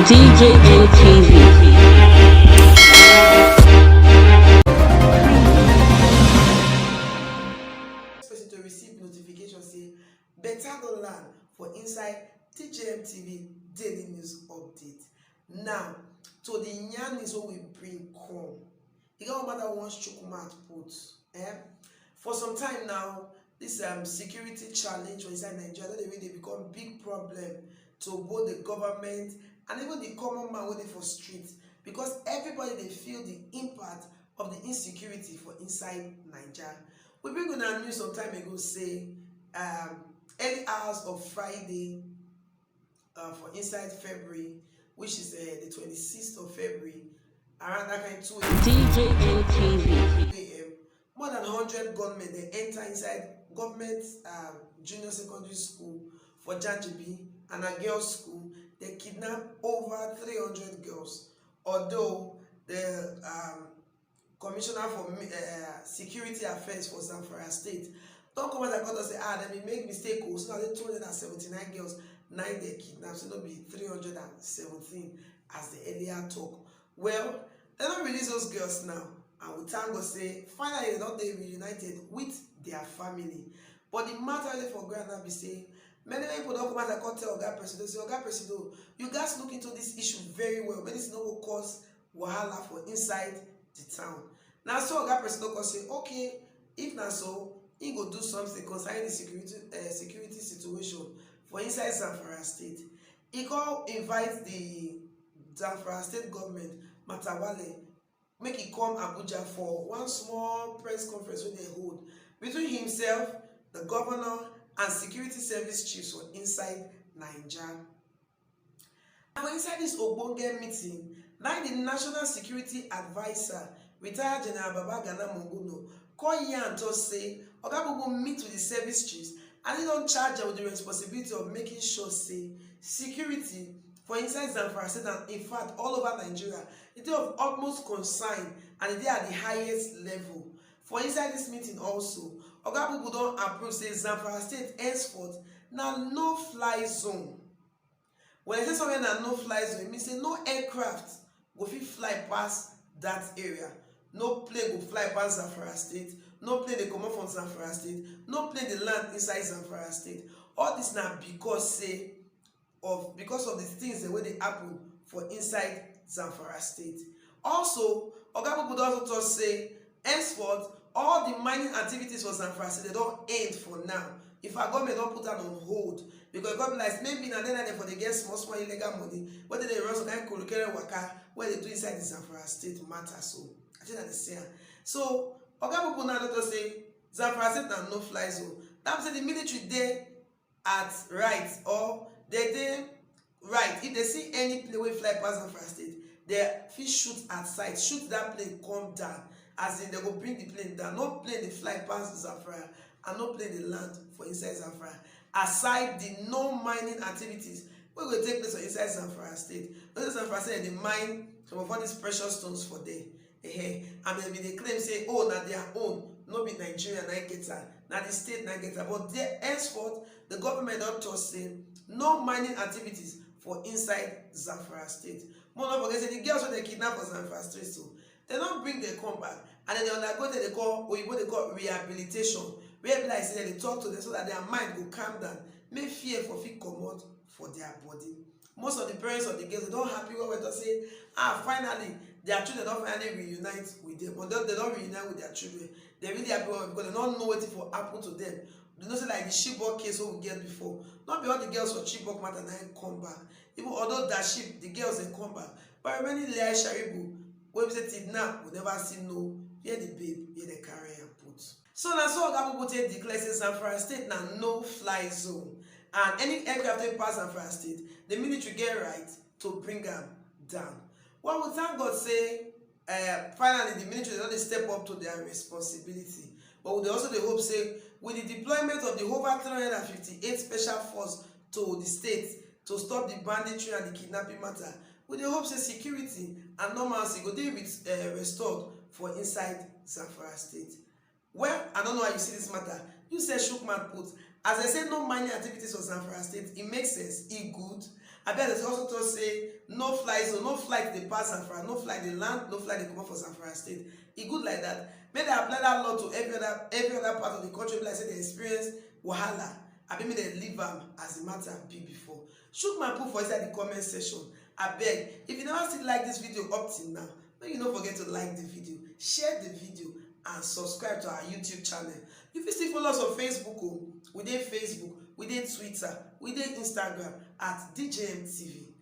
DJM TV. To receive notification say better go land for inside DJM TV daily news update. Now, to the yarn is what we bring come. You got no matter once Chukumat put. For some time now, this security challenge for inside Nigeria, they become big problem to both the government and even the common man waiting for streets, because everybody they feel the impact of the insecurity for inside Nigeria. We bring on our news some time ago say early hours of Friday for inside February, which is the 26th of February, around that kind of 2 DJM TV. More than 100 gunmen they enter inside government junior secondary school for Janjibi and a girls' school. They kidnap over 300 girls. Although the Commissioner for Security Affairs for Zamfara State don't come out and court and say, they make mistake, so now they 279 girls, 9 they kidnapped, so it'll be 317 as the earlier talk. Well, they don't release those girls now, and we thank God say, finally they don't they reunited with their family. But the matter for grand now be say, many people don't come out and tell Oga President, say, Oga President, you guys look into this issue very well. Many no will cause wahala for inside the town. Now so Oga President can say, okay, if not so, he go do something concerning the security situation for inside Zamfara State. He go invite the Zamfara State government, Matawale, make it come Abuja for one small press conference when they hold between himself, the governor, and security service chiefs for inside Nigeria. For inside this Ogbonge meeting, now the National Security Advisor, retired General Baba Gana Monguno, call Yan to say, Oga Bubu meet with the service chiefs and they don't charge them with the responsibility of making sure, say, security for inside Zamfara State and in fact all over Nigeria, it is of utmost concern and they are at the highest level. For inside this meeting also, Oga Bubu don't approve, say, Zamfara State henceforth now no fly zone. When I say something na no fly zone, it means say no aircraft go fit fly past that area. No plane go fly past Zamfara State. No plane they come up from Zamfara State. No plane they land inside Zamfara State. All this now because of the things the way they happen for inside Zamfara State. Also, Oga Bubu also say henceforth all the mining activities for Zamfara State they don't end for now. If our government don't put that on hold, because government like maybe now then for they get small illegal money, whether they run some kind of curriculum worker where they do inside the Zamfara State matter. So I think that's the same. So Oga Bubu now don't say Zamfara State na no fly zone. That means the military there at right or they right. If they see any plane wey fly past Zamfara State, they fit shoot at sight, shoot that plane, come down. As in they go bring the plane down. No plane they fly past Zamfara and no plane they land for inside Zamfara. Aside the no mining activities wey go take place for inside Zamfara State. Those Zamfara State they mine some of all these precious stones for there. And then they claim say, oh, na their own, no be Nigeria na get her, na the state na get her. But there henceforth the government don't trust say no mining activities for inside Zamfara State. More not forget say the girls when they kidnap for Zamfara State, so they don't bring them come back, and then they undergo what they call or they call rehabilitation. Where like say they talk to them so that their mind will calm down, make fear for fit come out for their body. Most of the parents of the girls they don't happy when we say, finally their children don't finally reunite with them, but they don't reunite with their children. They really happy because they don't know what will happen to them. They know say like the Chibok case we get before. Not be all the girls for Chibok matter now come back. Even although that ship, the girls they come back. But many Leah Sharibu, when we say till now, we never see no, here the babe, here the carry and put. So now so Oga Bubu declare say Zamfara State now no fly zone. And any aircraft they pass Zamfara State, the military get right to bring them down. Well, we thank God say finally the military don't step up to their responsibility. But we also they hope say with the deployment of the over 358 special force to the state to stop the banditry and the kidnapping matter, we hope say security and normalcy go be restored for inside Zamfara State. Well, I don't know how you see this matter. You say Shukman put, as I said, no mining activities for Zamfara State. It makes sense, it good. I bet they also to say no fly zone, no flight they pass Zamfara, no flight they land, no flight they come out for Zamfara State. It good like that. Maybe they apply that law to every other part of the country, like say they experience wahala. I mean they leave them as the matter be before. Shoot my proof for inside the comment section. I beg, if you never still like this video up till now, make you don't forget to like the video, share the video, and subscribe to our YouTube channel. You can still follow us on Facebook. Oh, we did Facebook, we did Twitter, we did Instagram at DJM TV.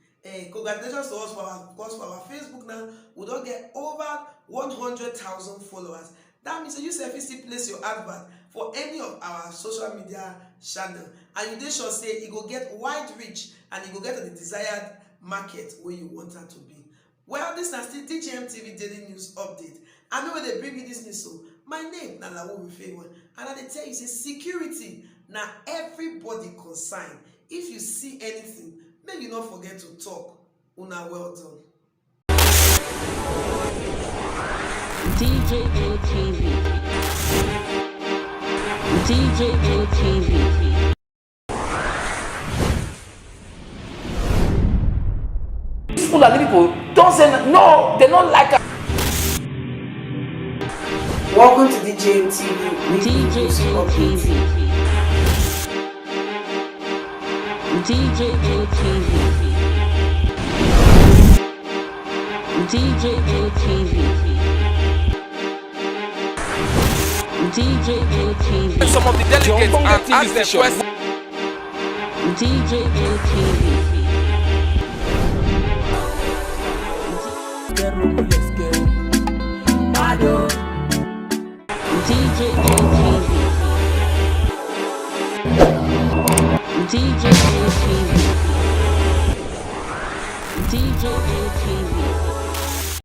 Congratulations to us for our Facebook now. We don't get over 100,000 followers. That means you still place your advert for any of our social media channel, and you should say it will get wide reach and it will get to the desired market where you want her to be. Well, this is still DJM TV daily news update. I know where they bring me this news. So my name na Lawo Wifewan, and I tell you say security now everybody concerned. If you see anything, make you not forget to talk. Una well done. DJM TV. DJM TV. People and people don't say no, they don't like it. Welcome to DJM TV. DJM TV. DJM TV. DJM TV. DJM TV. Some of the delegates and ask them questions. DJM TV. DJM TV. DJM TV. DJM TV.